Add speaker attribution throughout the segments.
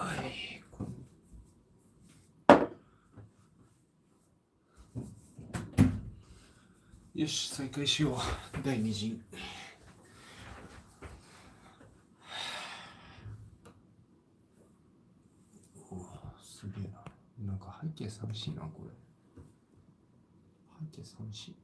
Speaker 1: 。よし、再開しよう。第2陣。おお、すげえな。なんか背景寂しいな、これ。背景寂しい。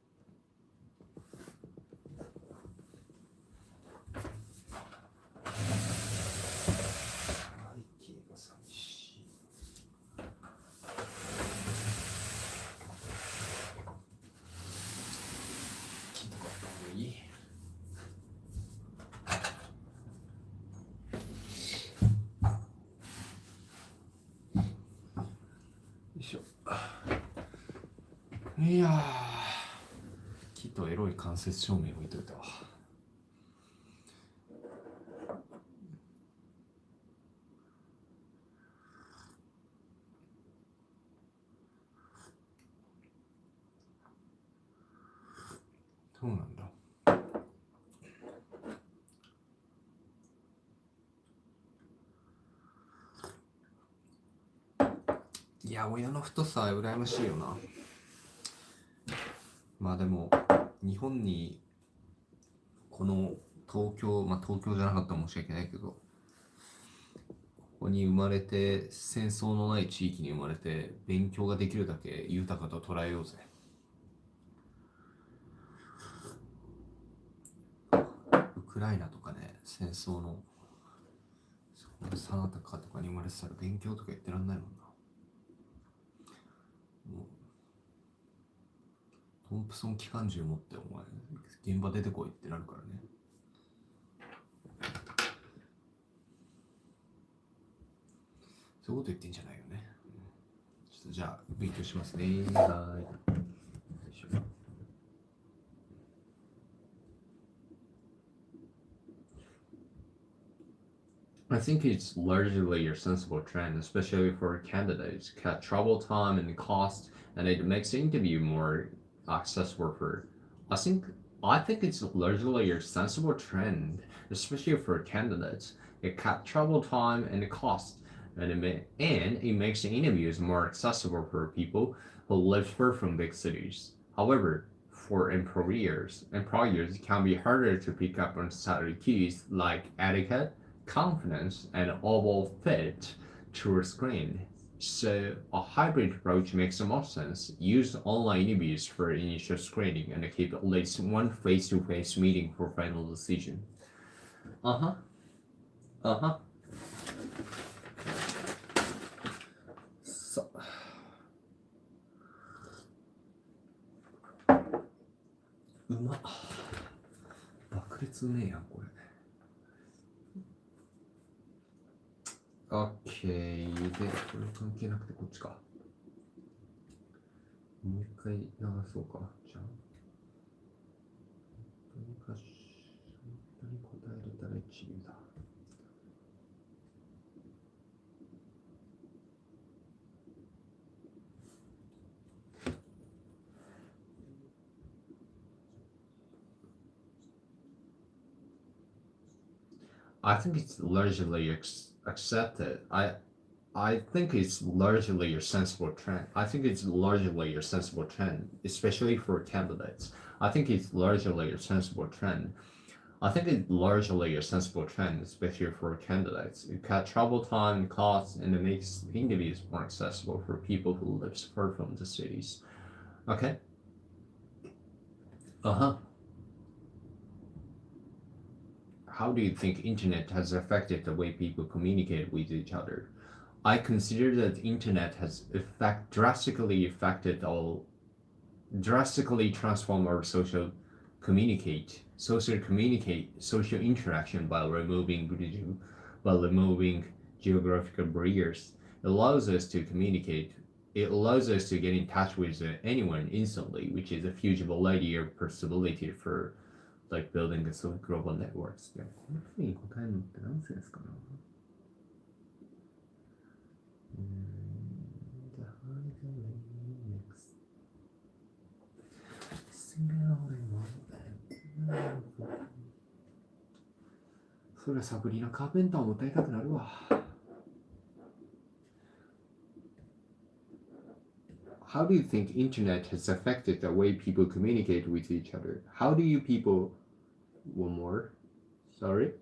Speaker 1: いやー、木とエロい間接照明置いといたわ。そうなんだ。いや、親の太さは羨ましいよな。まあでも、日本に、この東京、東京じゃなかったら申し訳ないけど、ここに生まれて、戦争のない地域に生まれて、勉強ができるだけ豊かと捉えようぜ。ウクライナとかね、戦争の、さなたかとかに生まれてたら勉強とか言ってらんないもんな。もうトンプソン機関銃持ってお前現場出てこいってなるからね。そういうこと言ってんじゃないよね。ちょっとじゃあ勉強しますね。はい。I think it's largely a sensible trend, especially for candidates. Cut travel time and cost, and it makes the interview more accessible for. I think I think it's largely a sensible trend, especially for candidates. It cut travel time and cost, and it makes the interviews more accessible for people who live far from big cities. However, for employers, it can be harder to pick up on subtle cues like etiquette, confidence, and overall fit through a screen. So a hybrid approach makes the most sense. Use online interviews for initial screening and keep at least one face-to-face meeting for final decision. Uh-huh. Uh-huh. さうまっ。爆裂うめえやんこれ。OK で、これ関係なくてこっちか。もう一回流そうか。じゃあ。本当に答えれたら一流だ。I think it's largely accepted. I think it's largely a sensible trend. I think it's largely a sensible trend, especially for candidates. I think it's largely a sensible trend. I think it's largely a sensible trend, especially for candidates. It cuts travel time, costs, and it makes interviews more accessible for people who live far from the cities. Okay? Uh-huh. How do you think internet has affected the way people communicate with each other? I consider that the internet has drastically transformed our social interaction by removing geographical barriers. It allows us to communicate. It allows us to get in touch with anyone instantly, which is a huge variety of possibility for like building a global networks. こういうふうに答えるのってナンセンスかな。それはサブリナ・カーペンターも歌いたくなるわ。how do you think internet has affected the way people communicate with each other? How do you people, one more, sorry.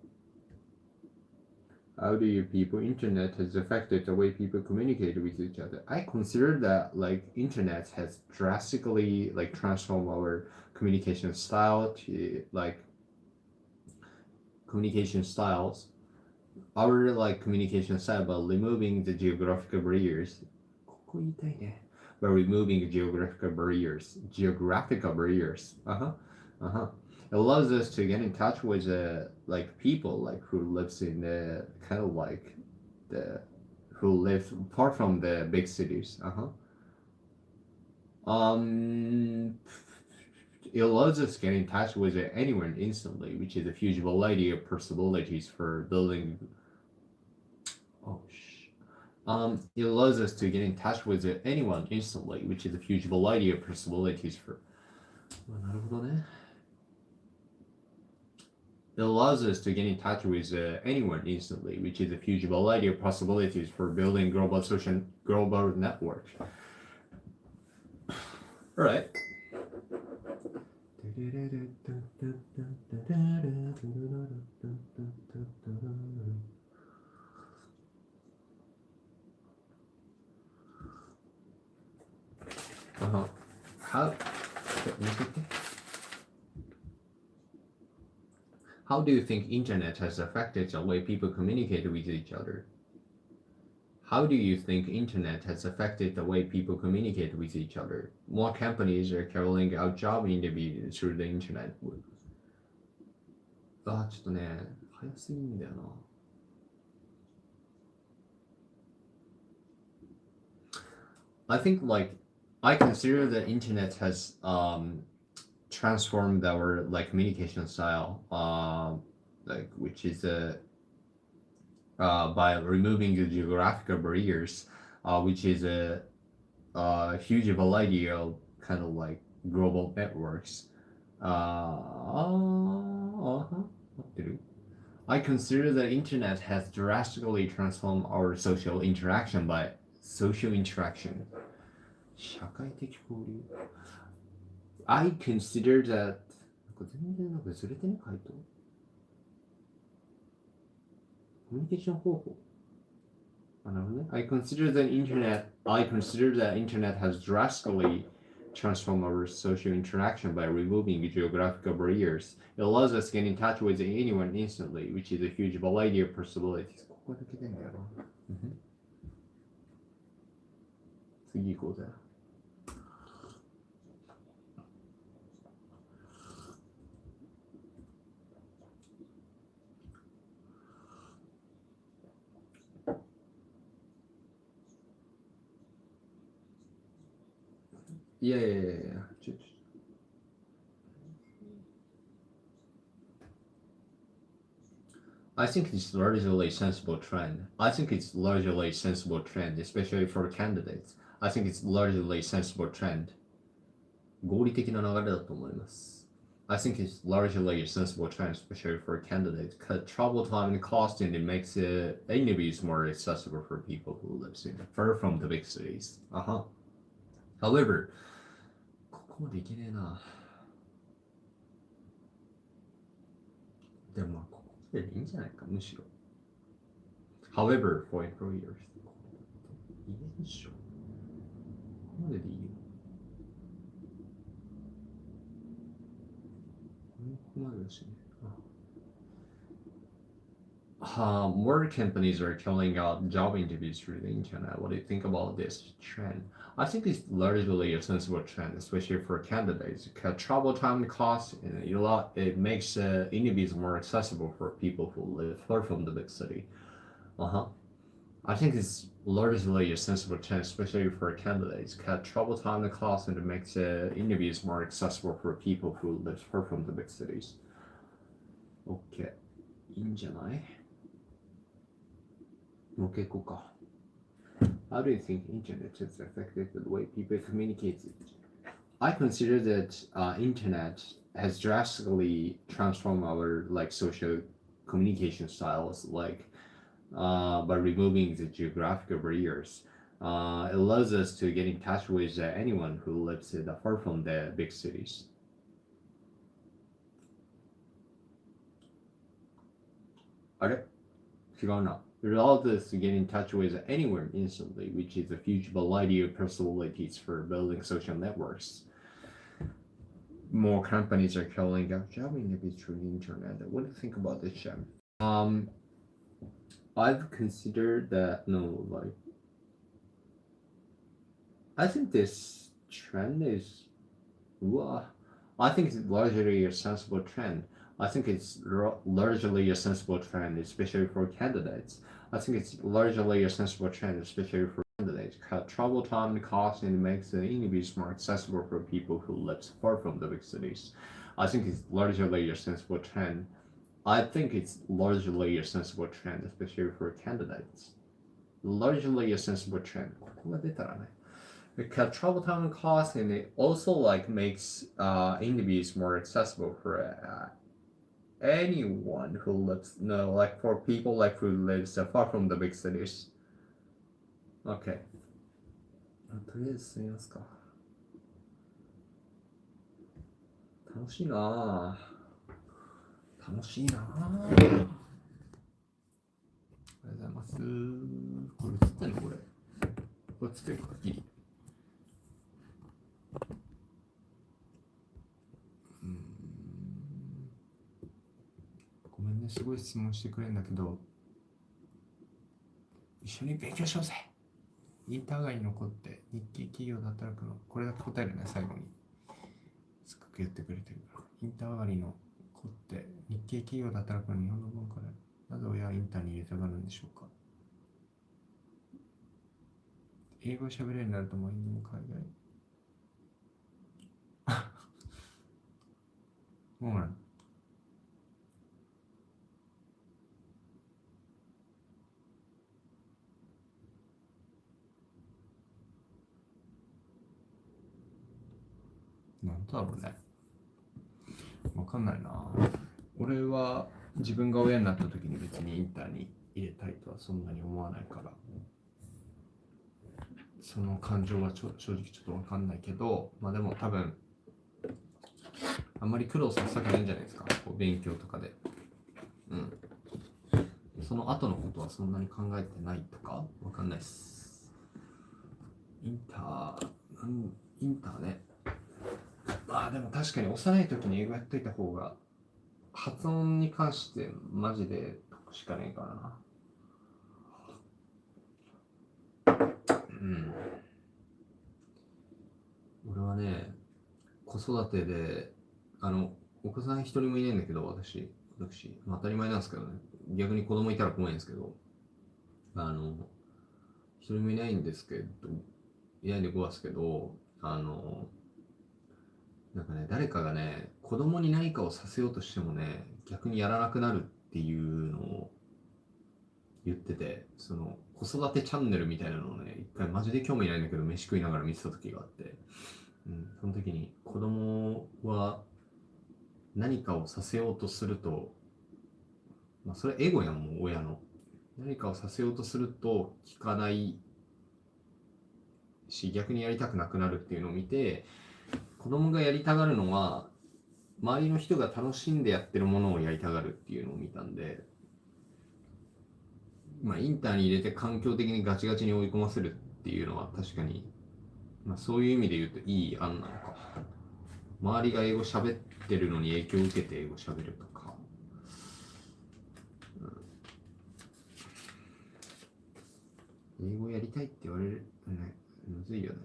Speaker 1: How do you people internet has affected the way people communicate with each other? I consider that like internet has drastically like transformed our communication style to like communication styles. Our like communication style by removing the geographical barriers. ここ言いたいね. By removing geographical barriers. Geographical barriers. It allows us to get in touch with like people like who lives in the kind of like the who live far from the big cities. It allows us to get in touch with anyone instantly, which is a huge variety of possibilities for building. It allows us to get in touch with anyone instantly, which is a huge variety of possibilities for. なるほどね。It allows us to get in touch with anyone instantly, which is a huge variety of possibilities for building global networks. All right. How do you think internet has affected the way people communicate with each other? How do you think internet has affected the way people communicate with each other? More companies are carrying out job interviews through the internet. ちょっとね、早すぎんだよな。I think like I consider the internet has transformed our like communication style, like which is by removing the geographical barriers, which is a huge variety of kind of like global networks. I consider the internet has drastically transformed our social interaction by social interaction. 社会的交流 I consider that 全然なんかずれてね回答コミュニケーション方法なるほどね I consider that internet has drastically transformed our social interaction by removing geographical barriers. It allows us to get in touch with anyone instantly, which is a huge variety of possibilities. ここだけでんだよな次行こうぜいやいやいやいやI think it's largely a sensible trend. Especially for candidates. I think it's largely a sensible trend. 合理的な流れだと思います。I think it's largely a sensible trend, especially for candidates. Cut travel time and cost, and it makes interviews more accessible for people who live far from the big cities. However, ここまでいけねえな。でもまあここでいいんじゃないかむしろ。However, for employers, いいでしょ。ここまででいいよ。ここまでだしね。More companies are carrying out job interviews through the internet. What do you think about this trend? I think it's largely a sensible trend, especially for candidates. Cut travel time and cost, and it makes interviews more accessible for people who live far from the big city. I think it's largely a sensible trend, especially for candidates. Cut travel time and cost, and it makes interviews more accessible for people who live far from the big cities. Okay. いいんじゃない?もう一回行こうか。How do you think internet has affected the way people communicate? I consider that internet has drastically transformed our like social communication styles, like by removing the geographical barriers. It allows us to get in touch with anyone who lives far from the big cities. あれ違うな。It allows us to get in touch with anyone instantly, which is a huge variety of possibilities for building social networks. More companies are calling out job interviews through the internet. What do you think about this, Shem? I've considered that I think this trend is I think it's largely a sensible trend. I think it's largely a sensible trend, especially for candidates. I think it's largely a sensible trend, especially for candidates. Cut travel time and cost and makes the interviews more accessible for people who live far from the big cities. I think it's largely a sensible trend. I think it's largely a sensible trend, especially for candidates. Largely a sensible trend. ここが出たらね。It cut travel time and cost, and it also makes interviews more accessible for anyone who lives for people who lives far from the big cities. Okay. とりあえず進みますか。楽しいなぁ。楽しいなぁ。ありがとうございます。これ映ってんのこれ。これ映ってるかギリ。ごめんね、すごい質問してくれるんだけど、一緒に勉強しようぜ。インター街に残って日系企業で働くの、これだけ答えるね、最後に。すごく言ってくれてるから。インター街に残って日系企業で働くのに日本の文化で、なぜ親はインターに入れたがるんでしょうか。英語喋れるようになるともう今も海外。もうなんなんだろうね。わかんないな。俺は自分が親になった時に別にインターに入れたいとはそんなに思わないから、その感情は正直ちょっとわかんないけど、まあでも多分あんまり苦労させたくないんじゃないですか、こう勉強とかで。その後のことはそんなに考えてないとかわかんないっす。インターね。まあでも確かに幼い時に英語やっといた方が発音に関してマジで得しかねえからな。俺はね、子育てでお子さん一人もいないんだけど、私、当たり前なんですけどね、逆に子供いたら怖いんですけど、一人もいないんですけど、いないんで怖いですけど、なんかね、誰かがね、子供に何かをさせようとしてもね、逆にやらなくなるっていうのを言ってて、その子育てチャンネルみたいなのをね、一回マジで興味ないんだけど、飯食いながら見てた時があって、その時に子供は何かをさせようとすると、まあそれエゴやん、もう親の。何かをさせようとすると聞かないし、逆にやりたくなくなるっていうのを見て、子供がやりたがるのは周りの人が楽しんでやってるものをやりたがるっていうのを見たんで、まあインターに入れて環境的にガチガチに追い込ませるっていうのは確かに、まあそういう意味で言うといい案なのか。周りが英語喋ってるのに影響を受けて英語喋るとか、英語やりたいって言われるね、むずいよね。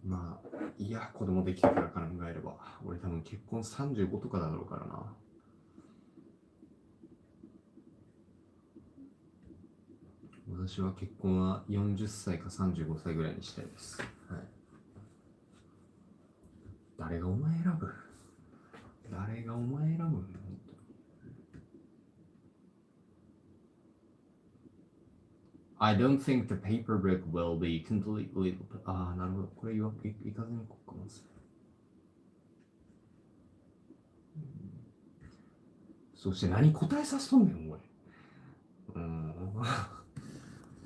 Speaker 1: まあいや、子供できてから考えれば、俺多分結婚35とかだろうからな。私は結婚は40歳か35歳ぐらいにしたいです。はい。誰がお前選ぶ？誰がお前選ぶ？I don't think the paper book will be completely... ああ、なるほど。これいかずにこっかます。そして何答えさせとんねん、お前。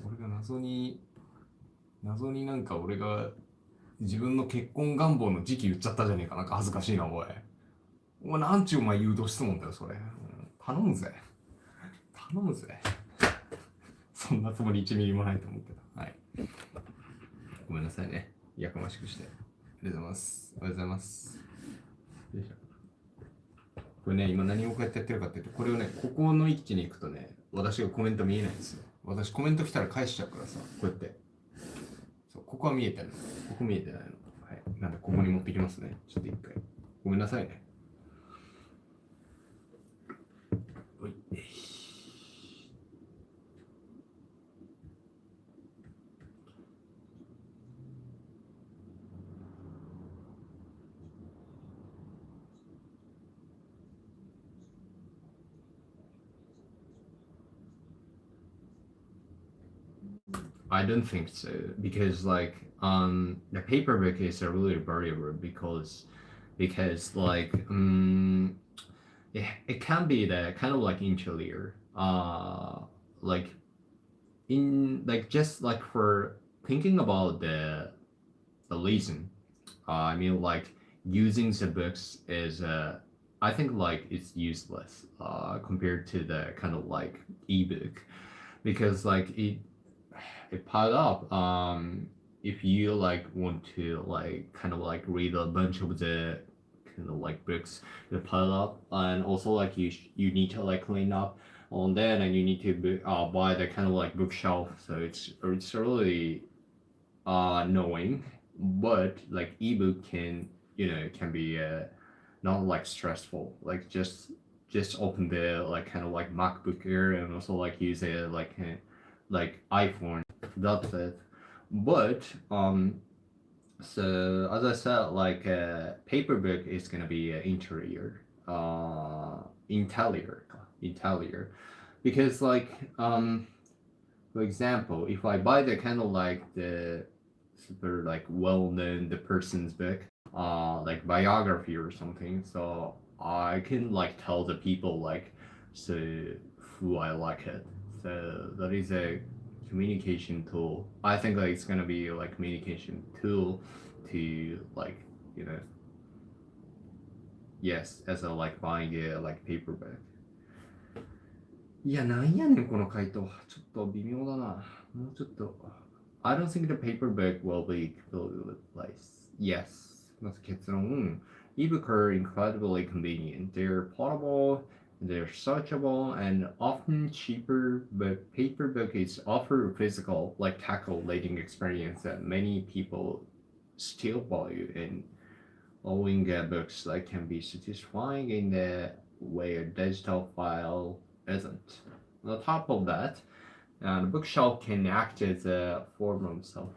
Speaker 1: 俺がな謎になんか俺が自分の結婚願望の時期言っちゃったじゃねえか。なんか恥ずかしいな、おい。お前なんちゅうお前誘導質問だよ、それ。頼むぜ。頼むぜ。そんなつもり1ミリもないと思うけど。はい。ごめんなさいね。やかましくして。ありがとうございます。おはようございます。よいしょ。これね、今何をこうやってやってるかっていうと、これをね、ここの位置に行くとね、私がコメント見えないんですよ。私コメント来たら返しちゃうからさ、こうやって。そう、ここは見えてるの。ここ見えてないの。はい。なんで、ここに持ってきますね。ちょっと一回。ごめんなさいね。おい。I don't think so because like the paperback is a really variable because like it can be the kind of like interior like in like just like for thinking about the reason I mean like using the books is I think like it's useless compared to the kind of like ebook because like it piled up if you like want to like kind of like read a bunch of the kind of like books that pile up and also like you need to like clean up on that and you need to buy the kind of like bookshelf so it's really annoying but like ebook can can be not like stressful like just open the like kind of like MacBook Air and also like use a like iPhone. That's it. But so as I said, like paperback is gonna be interior, because like for example, if I buy the kind of like the super like well-known the person's book, like biography or something, so I can like tell the people like so who I like it. So that is a communication tool. I think like it's gonna be like communication tool to like you know yes as a like buying a like paperback. いや、なんやねん、この回答。ちょっと微妙だな。もうちょっと。I don't think the paperback will be completely replaced. Yes. まず結論。Ebook are incredibly convenient. They're portable, they're searchable, and often cheaper, but paperback is offer physical, like tactile reading experience that many people still value in owning books that can be satisfying in the way a digital file isn't. On top of that, the bookshelf can act as a form of self.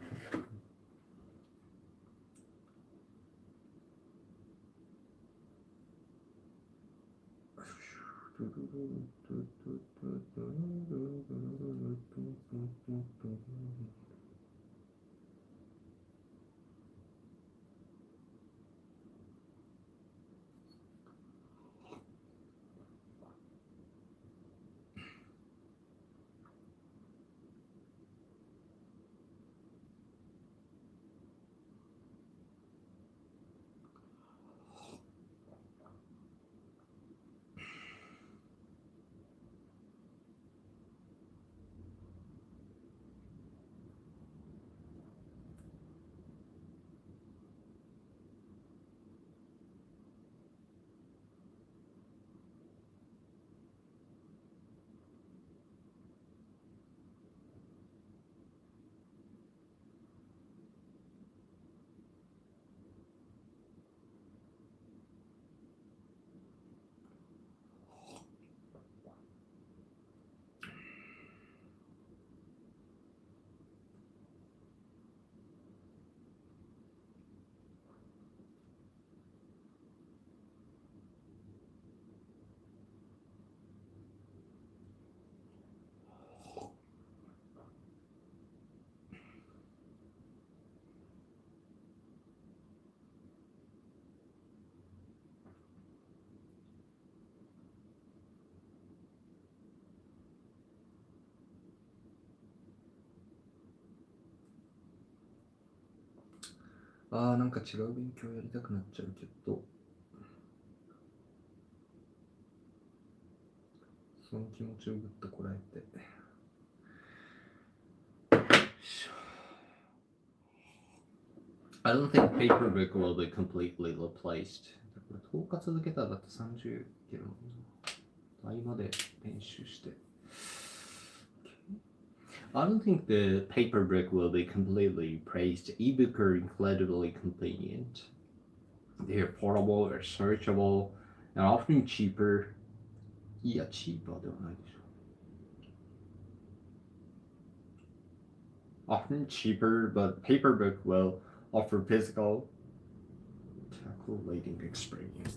Speaker 1: なんか違う勉強やりたくなっちゃうけど、その気持ちをぐっとこらえて。I don't think paper book will be completely replaced. これ10日続けたらだって30キロ。合間で練習して。I don't think the paper book will be completely replaced. Ebooks are incredibly convenient. They are portable, are searchable, and often cheaper. いや、チーパーではないでしょ。Often cheaper, but paper book will offer physical, calculating experience.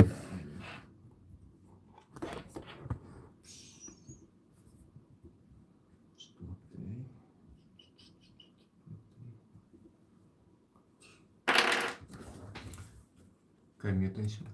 Speaker 1: 一回ミュートにします。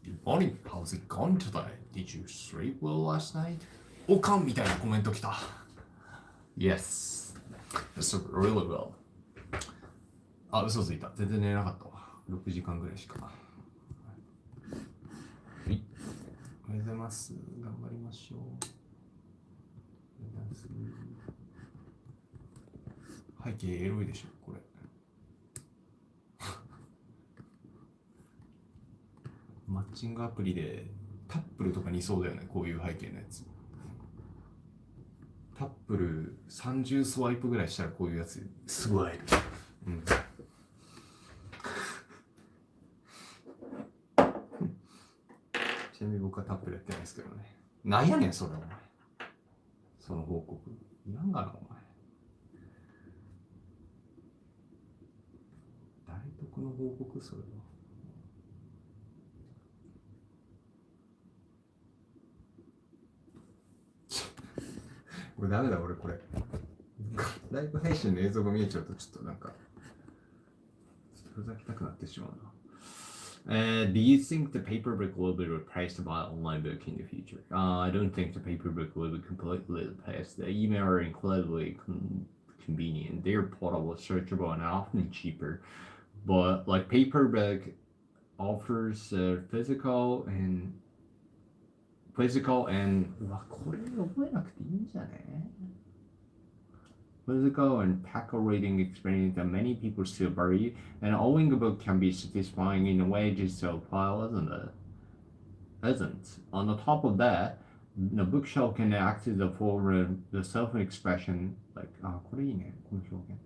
Speaker 1: Good morning. How's it going today? Did you sleep well last night? おかんみたいなコメント来た。Yes. That's really well. 嘘ついた。全然寝れなかったわ。6時間ぐらいしか。はい。おはようございます。頑張りましょう。背景エロいでしょ、これ。マッチングアプリでタップルとかにそうだよね、こういう背景のやつ。タップル30スワイプぐらいしたらこういうやつすごい。うん。ちなみに僕はタップルやってないですけどね。なんやねんそれお前。その報告。いらんがなお前。誰得の報告それは。これダメだ俺これ。ライブ配信の映像が見えちゃうとちょっとなんかふざけたくなってしまうな。Do you think the paper book will be replaced by online book in the future? I don't think the paper book will be completely replaced. The email are incredibly convenient. They're portable, searchable, and often cheaper. But like paper book offers physical and うわ、これ覚えなくていいんじゃね？Physical and tactile reading experience that many people still value, and owning a book can be satisfying in a way digital file isn't. On the top of that, the bookshelf can act as a form of the self-expression, like これいいね、この表現。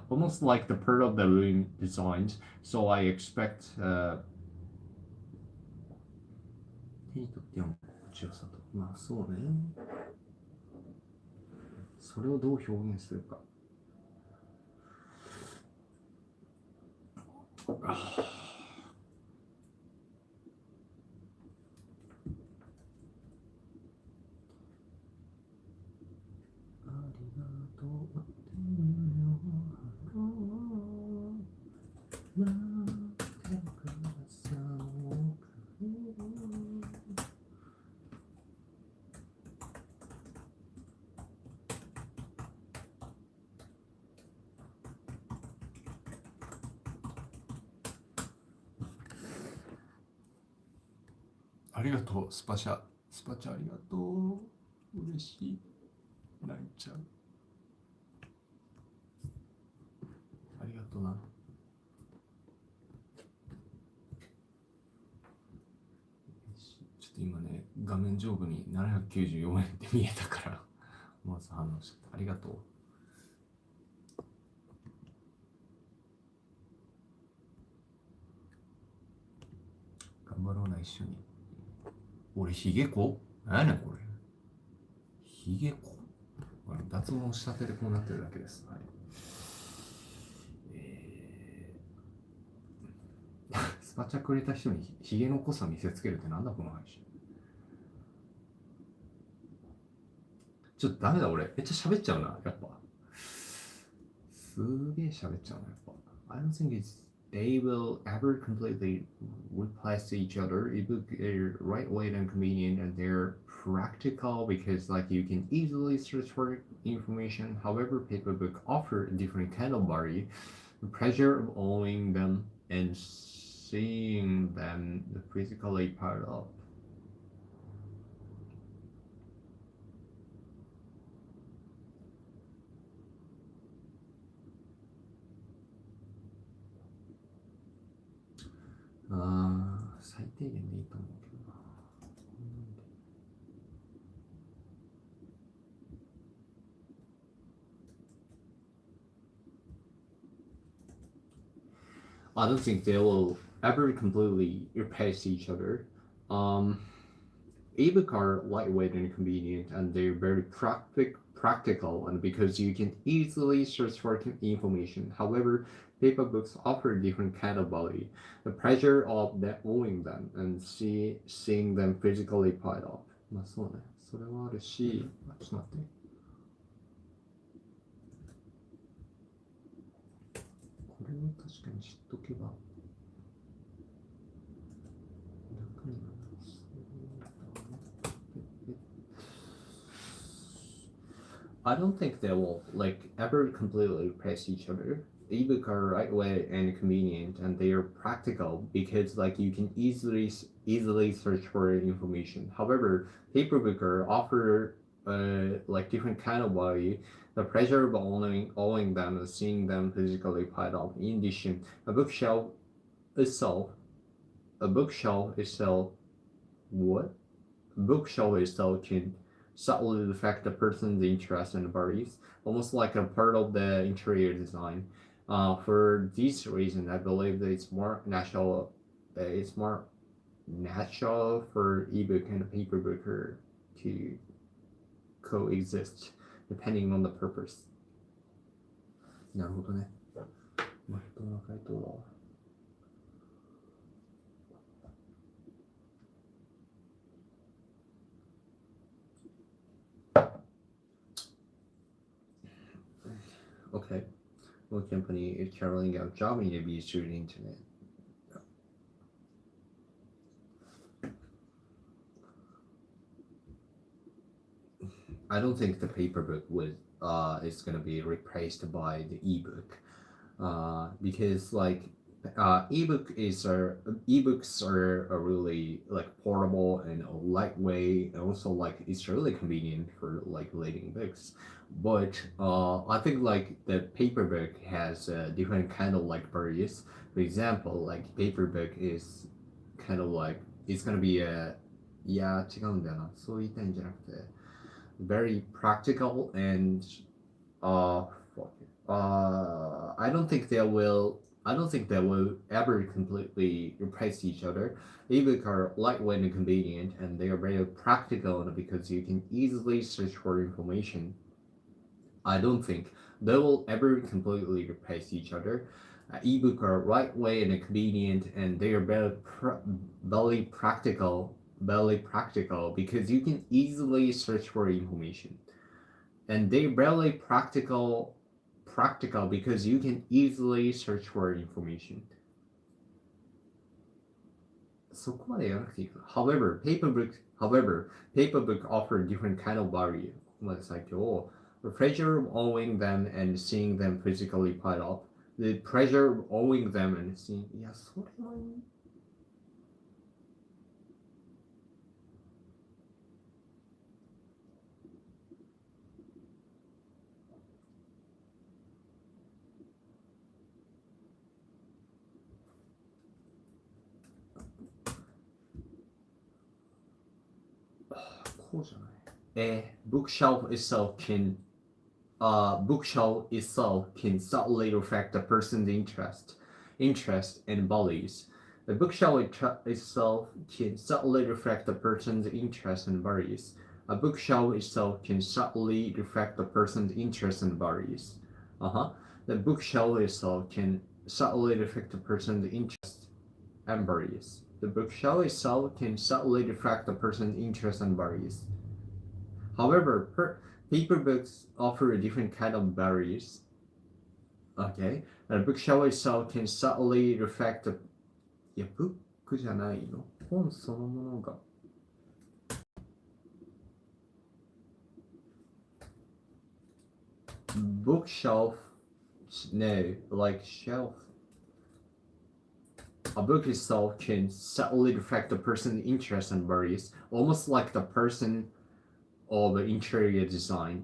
Speaker 1: Almost like the part of the room designs, so I expect 手にとっては心地よさと。まあそうね。それをどう表現するか。ありがとう、スパチャありがとう。嬉しい。泣いちゃう。ありがとうな。ちょっと今ね、画面上部に794円って見えたから、まず反応して、ありがとう。頑張ろうな、一緒に。俺、ヒゲコ？何やねん、これ。ヒゲコ？脱毛したてでこうなってるだけです。はい。スパチャくれた人にヒゲの濃さ見せつけるってなんだこの配信。ちょっとダメだ俺。めっちゃ喋っちゃうな、やっぱ。すげえ喋っちゃうな、やっぱ。I don't think they will ever completely replace each other. Ebook are lightweight and convenient, and they're practical because like you can easily search for information. However, paper book offer a different kind of value. The pleasure of owning them and seeing them physically part of. Ah, 最低限でいいと思うけどな。I don't think they will ever completely replace each other. Ebook are lightweight and convenient, and they're very practical, and because you can easily search for information. However, paper books offer a different kind of value. The pleasure of owning them and seeing them physically piled up. まあそうね。それはあるし、ちょっと待って。これを確かに知っとけば。楽になる。I don't think they will like ever completely replace each other. Ebook are lightweight and convenient, and they are practical because like you can easily search for information. However, paperbook are offer like different kind of value. The pleasure of owning them and seeing them physically piled up. In addition, itself, a bookshelf itself, what? A bookshelf itself can subtly affect the person's interest and values, almost like a part of the interior design. For this reason, I believe that it's more natural. It's more natural for ebook and paperbook to coexist, depending on the purpose. なるほどね。まあ、人の回答だわ。Okay. What company is carrying out job interviews through the internet? I don't think the paper book is gonna be replaced by the ebook, because like ebooks are a really like portable and lightweight, and also like it's really convenient for like reading books. But I think like the paper book has different kind of like barriers. For example, like paper book is kind of like it's gonna be a いや違うんだよな。そう言いたいんじゃなくて very practical and uh, I don't think they will. I don't think they will ever completely replace each other. Ebooks are lightweight and convenient, and they are very practical because you can easily search for information. I don't think they will ever completely replace each other. Ebook are lightweight and convenient, and they are very practical because you can easily search for information. And they're really practical because you can easily search for information. そこまでやらなくていいかな。However, paperbook offer different kind of value. ここまで最強。The pleasure of owning them and seeing them physically pile up. The pleasure of owning them and seeing. いや、それは。こうじゃない。Bookshelf itself can subtly reflect a person's interest and values. The bookshelf itself can subtly reflect a person's interest and values. A bookshelf itself can subtly reflect a person's interest and values. The bookshelf itself can subtly reflect a person's interest and values. The bookshelf itself can subtly reflect a person's interest and values. However, paper books offer a different kind of values. Okay, the bookshelf itself can subtly reflect the いや、ブックじゃないの。本そのものが。Bookshelf, no, like shelf. A book itself can subtly reflect the person's interest and values, almost like the person of interior design.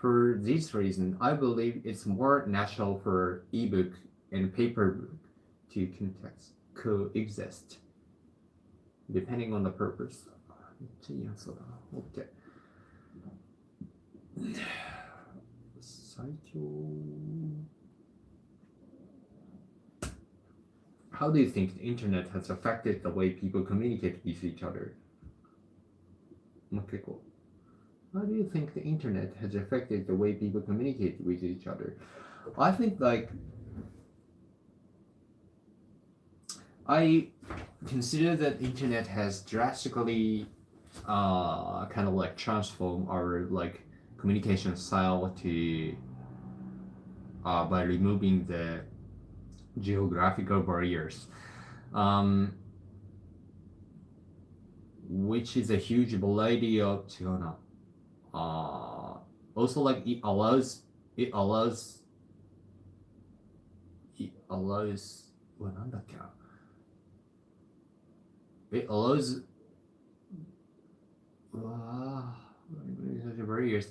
Speaker 1: For this reason, I believe it's more natural for ebook and paper book to coexist, depending on the purpose. めっちゃいいやつだな。OK。最強。How do you think the internet has affected the way people communicate with each other? もう結構。How do you think the internet has affected the way people communicate with each other? I think like I consider that internet has drastically kind of like transformed our like communication style to by removing the geographical barriers, which is a huge variety of also like it allows what なんだっけな it allows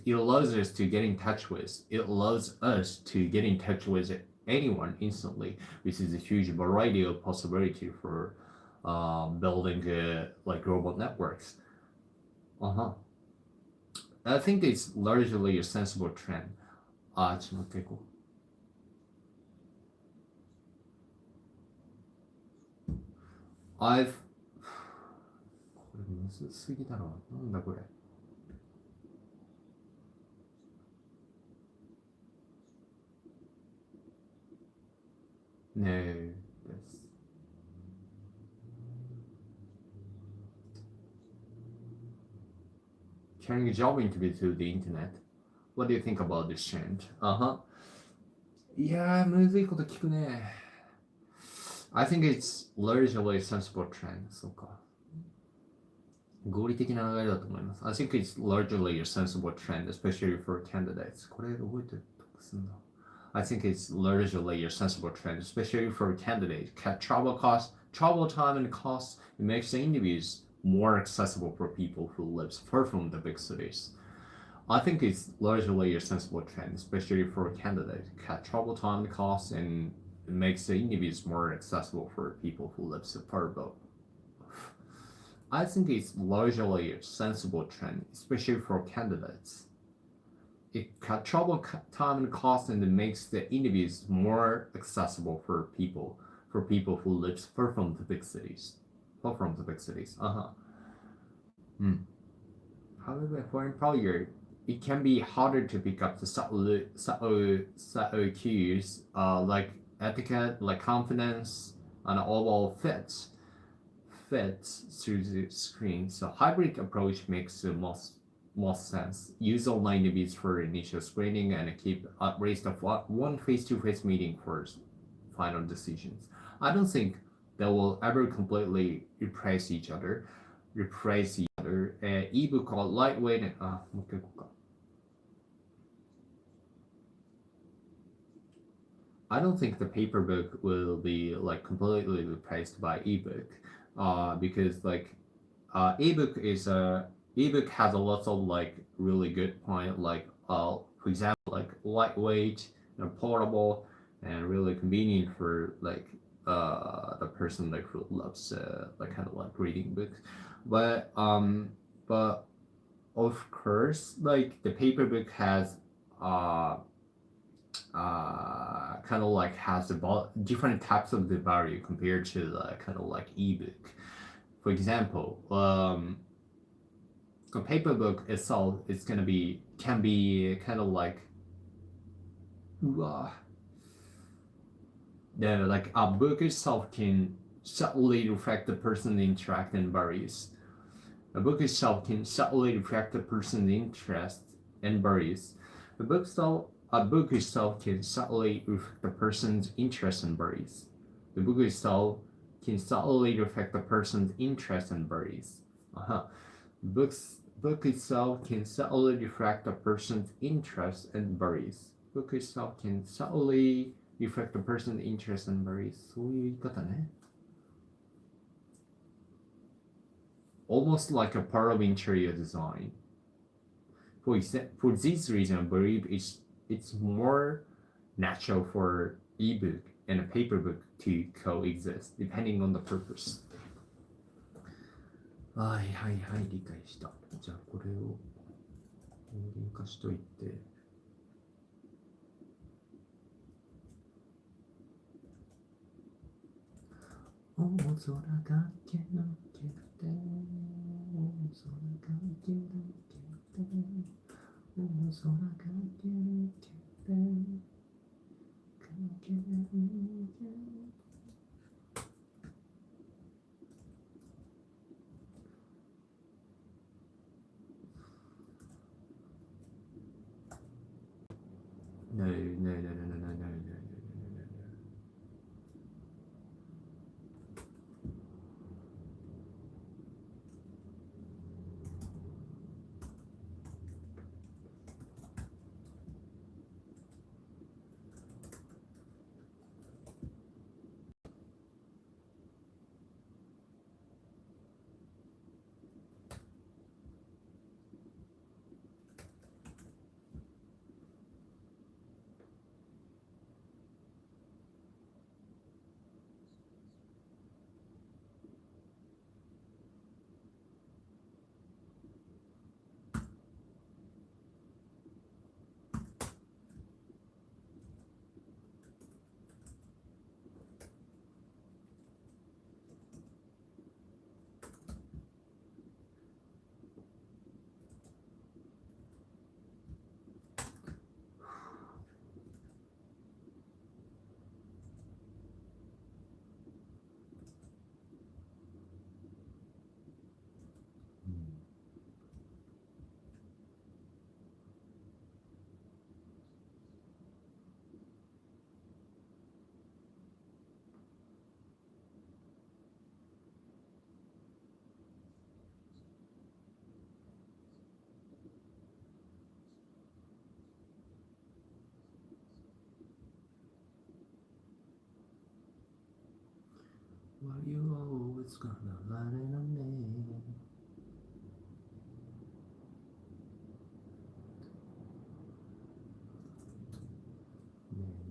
Speaker 1: it allows us to get in touch with anyone instantly, which is a huge variety of possibility for building like global networks. I think it's largely a sensible trend. ちょっと待ってこう I've これむずすぎだろ。なんだこれ。No, that's carrying a job interview through the internet. What do you think about this trend? Uh-huh. いやー、むずいこと聞くね。I think it's largely a sensible trend. そうか。合理的な流れだと思います。I think it's largely a sensible trend, especially for candidates. これ覚えて得すんだ。I think it's largely a sensible trend, especially for candidates. Cut travel costs, travel time and costs. It makes the interviews more accessible for people who live far from the big cities. I think it's largely a sensible trend, especially for candidates. Cut travel time and costs, and it makes the interviews more accessible for people who live far from. I think it's largely a sensible trend, especially for candidates. It cut travel time and cost, and it makes the interviews more accessible for people who live far from the big cities. Far from the big cities. Uh-huh. However, for employer, it can be harder to pick up the subtle cues like etiquette, like confidence, and overall fits through the screen. So hybrid approach makes the most sense. Use online interviews for initial screening and keep at least one face-to-face meeting for final decisions. I don't think they will ever completely replace each other. Ebook or lightweight and もう一回行こうか。I don't think the paper book will be like completely replaced by ebook, because like ebook has a lot of like really good point, like for example like lightweight, portable, and really convenient for like the person like who loves like kind of like reading books, but of course like the paper book has kind of like has different types of the value compared to the kind of like ebook. For example, a paper book itself is can be kind of like like a book itself can subtly reflect the person's interest and values. A book itself can subtly reflect the person's interest and values. A book itself can subtly reflect the person's interests and values. The book itself can subtly reflect the person's interests and values. Book itself can subtly reflect the person's interests and values. Book itself can subtly reflect the person's interests and values. そういう言い方ね。Almost like a part of interior design. For this reason, I believe it's more natural for ebook and a paper book to coexist, depending on the purpose. はいはいはい、理解した。じゃあこれを音源化しといて。大空がけなけて、大空がけなけて、大空がけなけて、かけなけて。No, no, no, no, no, no, no, no, no. Why you always gonna lie on me?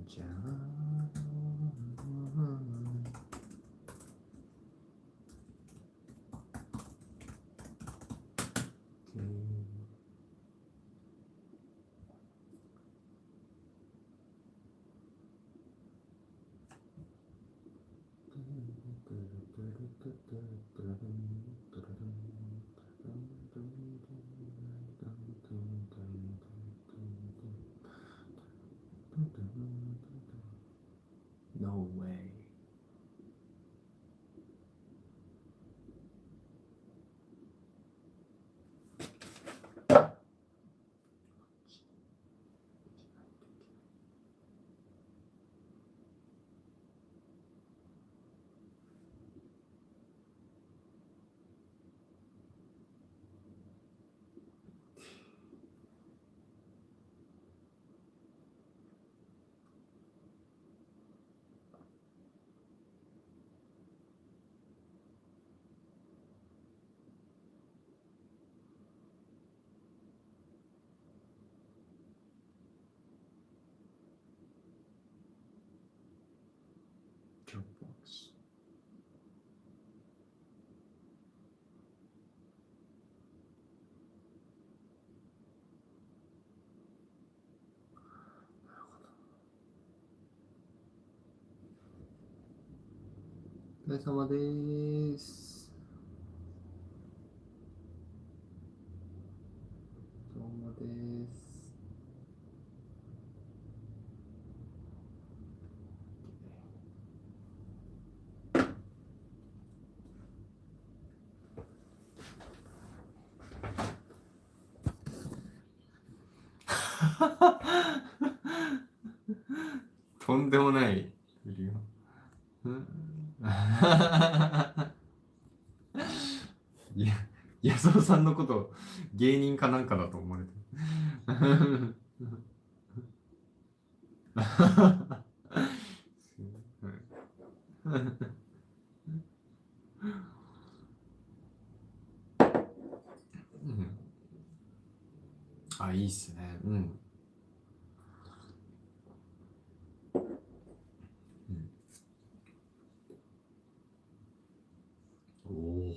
Speaker 1: じゃあNo way. お疲れ様です。どうもです。とんでもない。いや、安尾さんのこと芸人かなんかだと思われてる。あ、いいっすね。うん。おお、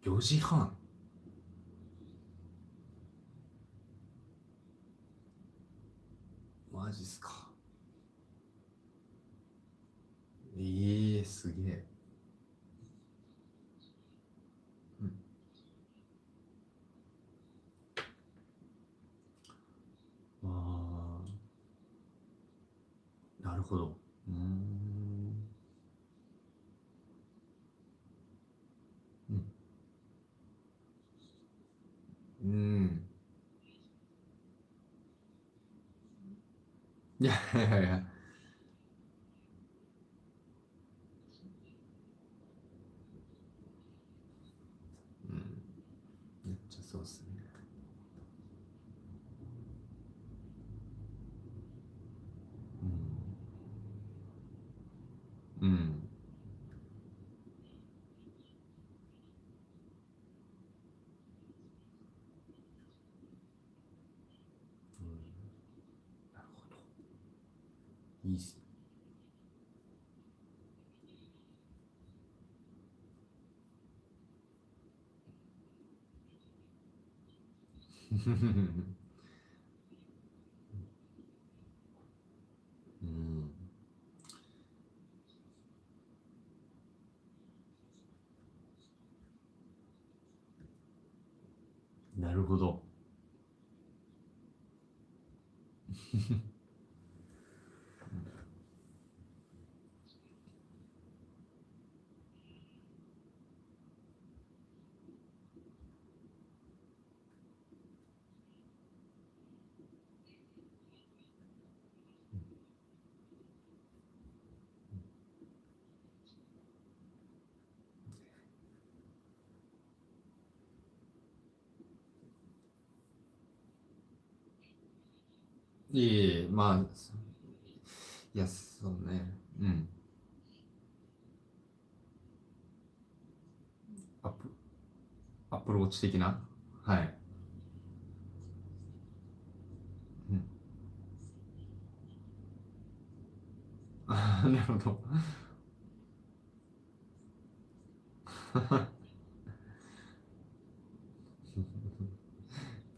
Speaker 1: 4時半。マジっすか。すげえ。うん。ああ、なるほど。うん。うん。うん。いやいやいや。うん。めっちゃそうっすね。うん。うん。うん、なるほど。いいっすね。うん。なるほど。いえ、まあ、いや、そうね。うん。アップ、アプローチ的な。はい。うん。あーなるほど。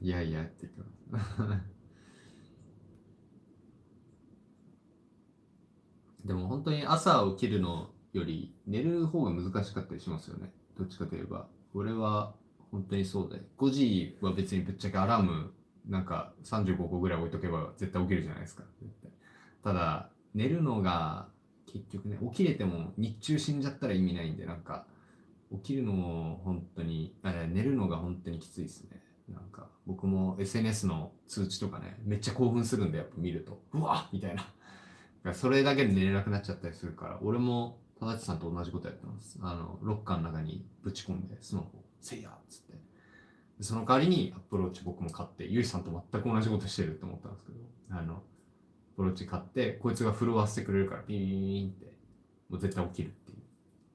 Speaker 1: いやいやって言ってます。でも本当に朝起きるのより寝る方が難しかったりしますよね。どっちかといえば。俺は本当にそうで。5時は別にぶっちゃけアラームなんか35個ぐらい置いとけば絶対起きるじゃないですか。絶対ただ、寝るのが結局ね、起きれても日中死んじゃったら意味ないんで、なんか起きるのも本当に、寝るのが本当にきついですね。なんか僕も SNS の通知とかね、めっちゃ興奮するんで、やっぱ見ると、うわっみたいな。それだけで寝れなくなっちゃったりするから、俺も田崎さんと同じことやってます。ロッカーの中にぶち込んで、スマホ、せいやっつって。その代わりにアップローチ僕も買って、ゆいさんと全く同じことしてるって思ったんですけど、アップローチ買って、こいつが震わせてくれるから、ピーンって、もう絶対起きるっていう。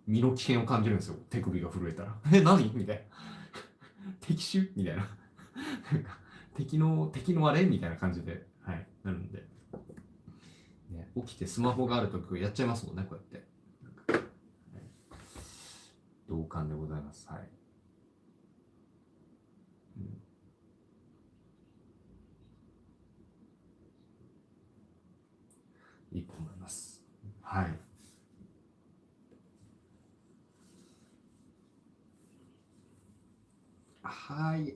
Speaker 1: 身の危険を感じるんですよ、手首が震えたら。何みたいな。敵襲みたいな。敵のあれみたいな感じで、はい、なるんで。ね、起きてスマホがあるときやっちゃいますもんね、こうやって。同感でございます。はい。うん、いいと思います。はい。はい。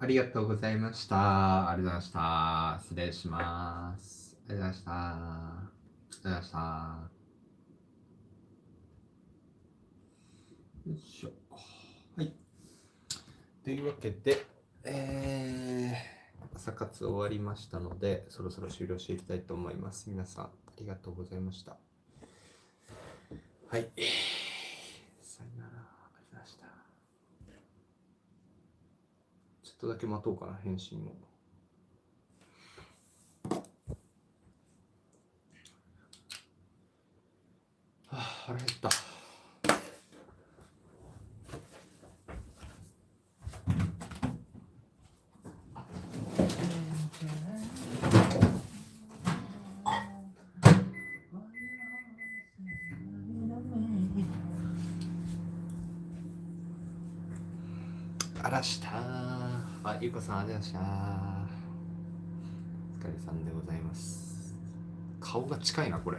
Speaker 1: ありがとうございました。ありがとうございました。失礼します。ありがとうございました。ありがとうございました。よいしょ。はい。というわけで、朝活終わりましたので、そろそろ終了していきたいと思います。皆さん、ありがとうございました。はい。さよなら。ありがとうございました。ちょっとだけ待とうかな、返信を。腹減った。あらしたあ、ゆうこさんありがとうございました。お疲れさんでございます。顔が近いな、これ。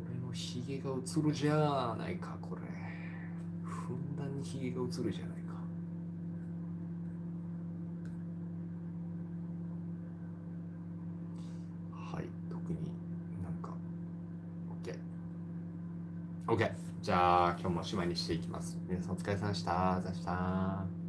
Speaker 1: 俺のヒゲが映るじゃないか、これ。ふんだんにヒゲが映るじゃないか。はい、特になんか、OK。OK。じゃあ、今日もおしまいにしていきます。皆さんお疲れ様でした。ありがとうございました。